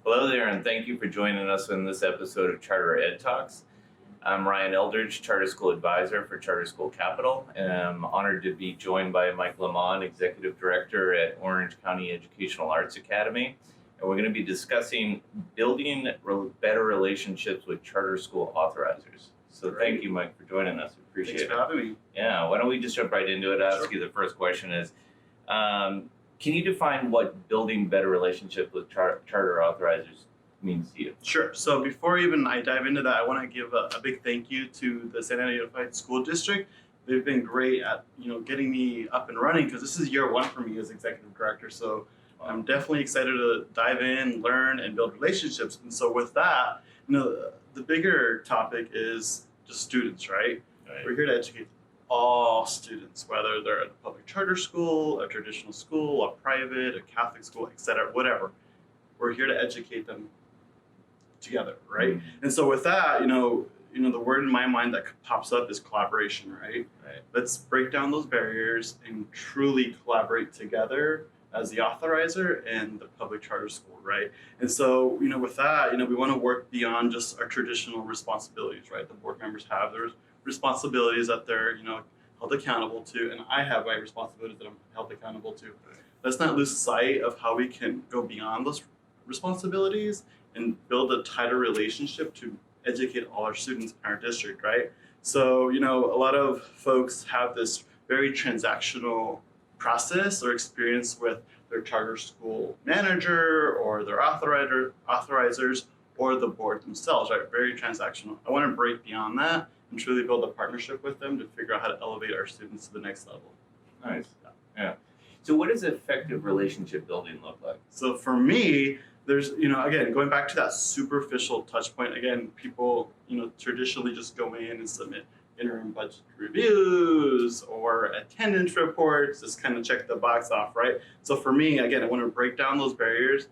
Hello there, and thank you for joining us in this episode of Charter Ed Talks. I'm Ryan Eldridge, Charter School Advisor for Charter School Capital, and I'm honored to be joined by Mike Lamont, Executive Director at Orange County Educational Arts Academy. And we're going to be discussing building better relationships with charter school authorizers. So Thank you, Mike, for joining us. We appreciate it. Thanks for having me. Yeah, why don't we just jump right into it? I'll ask you the first question is, can you define what building better relationships with charter authorizers means to you? Sure. So before even I dive into that, I want to give a big thank you to the Santa Ana Unified School District. They've been great at getting me up and running because this is year one for me as executive director. So I'm definitely excited to dive in, learn, and build relationships. And so with that, the bigger topic is just students, right? We're here to educate all students, whether they're at a public charter school, a traditional school, a private, a Catholic school, etc., whatever. We're here to educate them together, right? Mm-hmm. And so with that, the word in my mind that pops up is collaboration, right? Let's break down those barriers and truly collaborate together as the authorizer and the public charter school, right? And so, with that, we want to work beyond just our traditional responsibilities, right? The board members have their responsibilities that they're, held accountable to, and I have my responsibilities that I'm held accountable to. Let's not lose sight of how we can go beyond those responsibilities and build a tighter relationship to educate all our students in our district, right? So, a lot of folks have this very transactional process or experience with their charter school manager or their authorizers or the board themselves, right? Very transactional. I want to break beyond that and truly build a partnership with them to figure out how to elevate our students to the next level. Nice. Yeah. So what does effective relationship building look like? So for me, there's, again, going back to that superficial touch point, again, people, traditionally just go in and submit interim budget reviews or attendance reports, just kind of check the box off, right? So for me, again, I want to break down those barriers,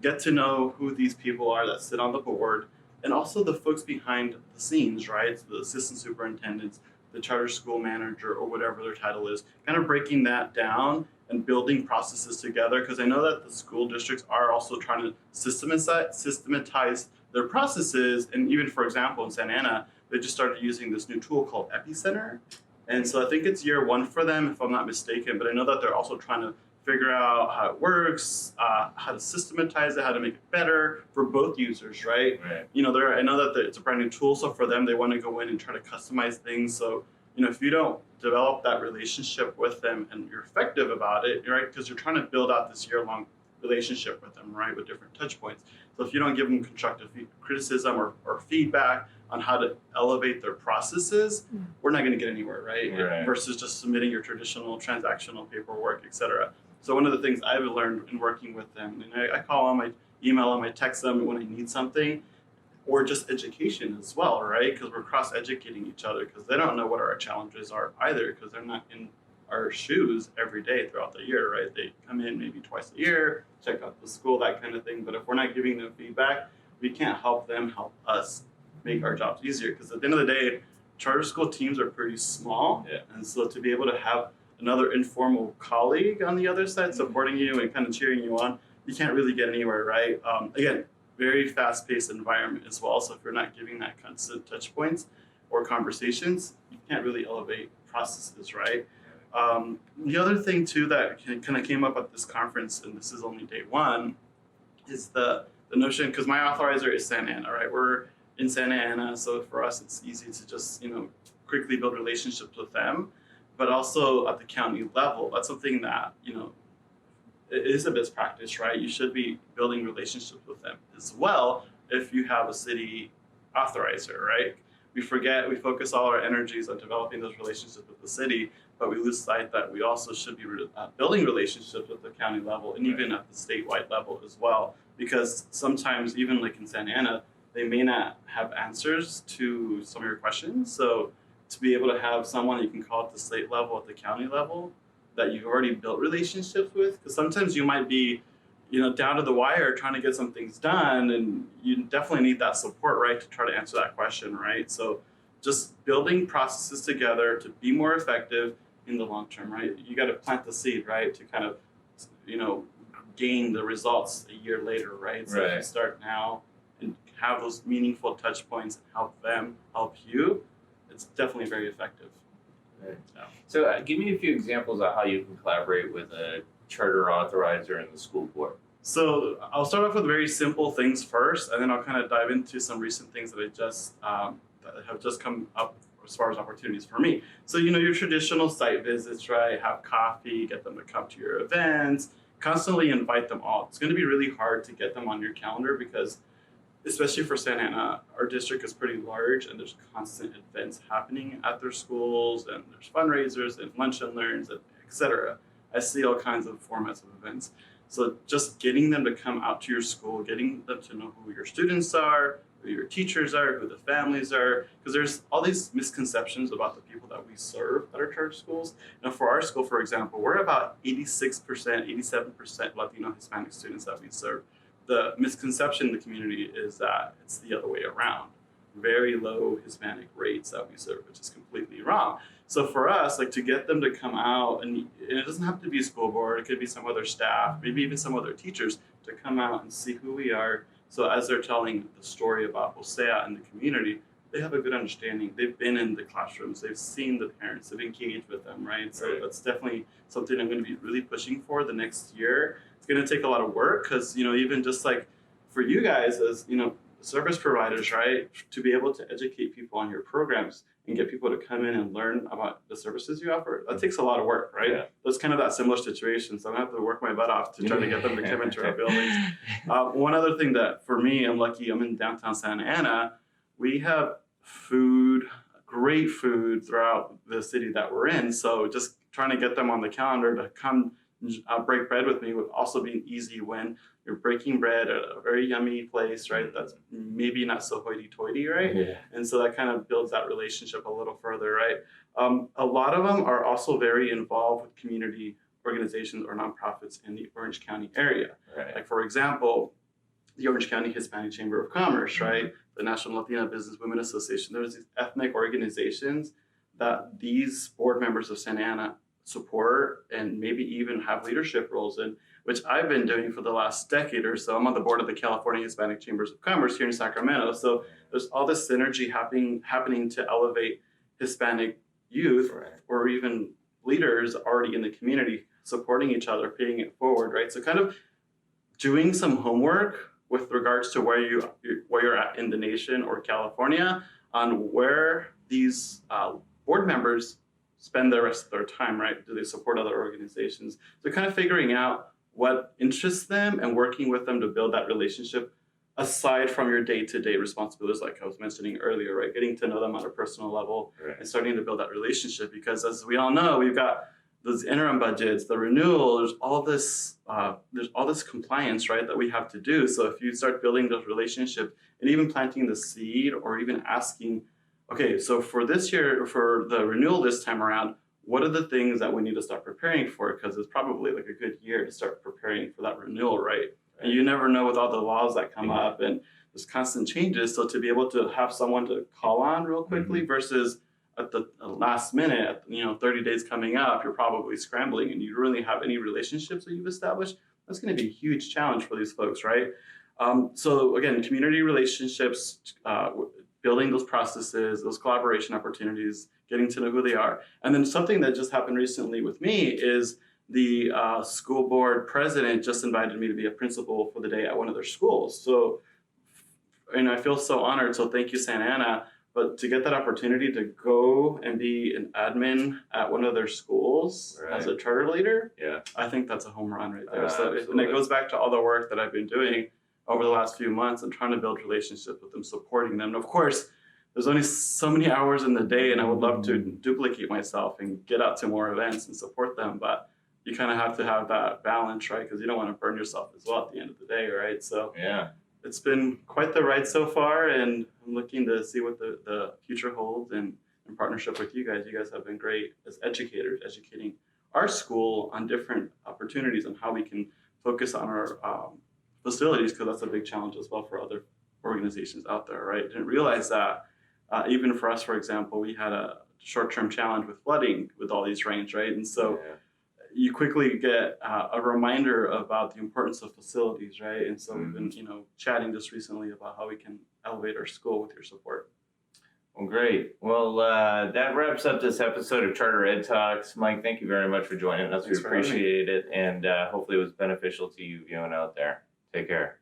get to know who these people are that sit on the board, and also the folks behind the scenes, right? So the assistant superintendents, the charter school manager, or whatever their title is, kind of breaking that down and building processes together, because I know that the school districts are also trying to systematize their processes. And even, for example, in Santa Ana, they just started using this new tool called Epicenter. And so I think it's year one for them, if I'm not mistaken, but I know that they're also trying to figure out how it works, how to systematize it, how to make it better for both users, right? I know that it's a brand new tool, so for them, they want to go in and try to customize things. So, if you don't develop that relationship with them and you're effective about it, right? Because you're trying to build out this year-long relationship with them, right? With different touch points. So if you don't give them constructive criticism or feedback on how to elevate their processes, we're not going to get anywhere, right? Versus just submitting your traditional transactional paperwork, et cetera. So one of the things I've learned in working with them, and I call them, I email them, I text them when I need something, or just education as well, right? Because we're cross-educating each other because they don't know what our challenges are either, because they're not in our shoes every day throughout the year, right? They come in maybe twice a year, check out the school, that kind of thing. But if we're not giving them feedback, we can't help them help us make our jobs easier. Because at the end of the day, charter school teams are pretty small. And so to be able to have another informal colleague on the other side supporting you and kind of cheering you on, you can't really get anywhere, right? Again, very fast-paced environment as well. So if you're not giving that constant touch points or conversations, you can't really elevate processes, right? The other thing too that kind of came up at this conference, and this is only day one, is the notion, because my authorizer is Santa Ana, right? We're in Santa Ana, so for us it's easy to just quickly build relationships with them, but also at the county level, that's something that it is a best practice, right? You should be building relationships with them as well if you have a city authorizer, right? We focus all our energies on developing those relationships with the city, but we lose sight that we also should be building relationships at the county level and even at the statewide level as well. Because sometimes, even like in Santa Ana, they may not have answers to some of your questions. So to be able to have someone you can call at the state level, at the county level, that you've already built relationships with, because sometimes you might be, down to the wire trying to get some things done, and you definitely need that support, right, to try to answer that question, right? So just building processes together to be more effective in the long term, right? You got to plant the seed, right, to kind of, gain the results a year later, right? So if you start now and have those meaningful touch points and help them help you, it's definitely very effective. Right. Yeah. So give me a few examples of how you can collaborate with a charter authorizer and the school board. So I'll start off with very simple things first, and then I'll kind of dive into some recent things that that have just come up as far as opportunities for me. So your traditional site visits, right? Have coffee, get them to come to your events, constantly invite them all. It's going to be really hard to get them on your calendar because, especially for Santa Ana, our district is pretty large and there's constant events happening at their schools, and there's fundraisers and lunch and learns, etc. I see all kinds of formats of events. So just getting them to come out to your school, getting them to know who your students are, who your teachers are, who the families are, because there's all these misconceptions about the people that we serve at our charter schools. Now, for our school, for example, we're about 86%, 87% Latino Hispanic students that we serve. The misconception in the community is that it's the other way around. Very low Hispanic rates that we serve, which is completely wrong. So for us, to get them to come out, and it doesn't have to be school board, it could be some other staff, maybe even some other teachers, to come out and see who we are. So as they're telling the story about Hosea and the community, they have a good understanding. They've been in the classrooms, they've seen the parents, they've engaged with them, right? So that's definitely something I'm going to be really pushing for the next year. It's going to take a lot of work because, even just for you guys as, service providers, right, to be able to educate people on your programs and get people to come in and learn about the services you offer, that takes a lot of work, right? Yeah. That's kind of that similar situation. So I'm going to have to work my butt off to try to get them to come into our buildings. One other thing that for me, I'm lucky, I'm in downtown Santa Ana. We have great food throughout the city that we're in. So just trying to get them on the calendar to come break bread with me would also be an easy win. You're breaking bread at a very yummy place, right? That's maybe not so hoity-toity, right? Yeah. And so that kind of builds that relationship a little further, right? A lot of them are also very involved with community organizations or nonprofits in the Orange County area. Right. For example, the Orange County Hispanic Chamber of Commerce, right? The National Latina Business Women Association. There's these ethnic organizations that these board members of Santa Ana support and maybe even have leadership roles in, which I've been doing for the last decade or so. I'm on the board of the California Hispanic Chambers of Commerce here in Sacramento. So there's all this synergy happening to elevate Hispanic youth or even leaders already in the community, supporting each other, paying it forward, right? So kind of doing some homework with regards to where you're at in the nation or California on where these board members spend the rest of their time, right? Do they support other organizations? So kind of figuring out what interests them and working with them to build that relationship aside from your day-to-day responsibilities, like I was mentioning earlier, right? Getting to know them on a personal level and starting to build that relationship, because as we all know, we've got those interim budgets, the renewal, there's all this compliance, right, that we have to do. So if you start building those relationships and even planting the seed or even asking, okay, so for this year, for the renewal this time around, what are the things that we need to start preparing for? Because it's probably a good year to start preparing for that renewal, right? And you never know with all the laws that come up and there's constant changes. So to be able to have someone to call on real quickly versus at the last minute, 30 days coming up, you're probably scrambling and you don't really have any relationships that you've established. That's going to be a huge challenge for these folks, right? So again, community relationships, building those processes, those collaboration opportunities, getting to know who they are. And then something that just happened recently with me is the school board president just invited me to be a principal for the day at one of their schools. So, I feel so honored. So thank you, Santa Ana. But to get that opportunity to go and be an admin at one of their schools as a charter leader, I think that's a home run right there. And it goes back to all the work that I've been doing over the last few months and trying to build relationships with them, supporting them. And of course, there's only so many hours in the day, and I would love to duplicate myself and get out to more events and support them. But you kind of have to have that balance, right? Because you don't want to burn yourself as well at the end of the day, right? So it's been quite the ride so far, and I'm looking to see what the future holds. And in partnership with you guys have been great as educators, educating our school on different opportunities and how we can focus on our facilities, because that's a big challenge as well for other organizations out there, right? Didn't realize that even for us, for example, we had a short-term challenge with flooding with all these rains, right? And so, you quickly get a reminder about the importance of facilities, right? And so we've been, chatting just recently about how we can elevate our school with your support. Well, great. Well, that wraps up this episode of Charter Ed Talks. Mike, thank you very much for joining us. Thanks We for having me. appreciate it, and hopefully it was beneficial to you viewing out there. Take care.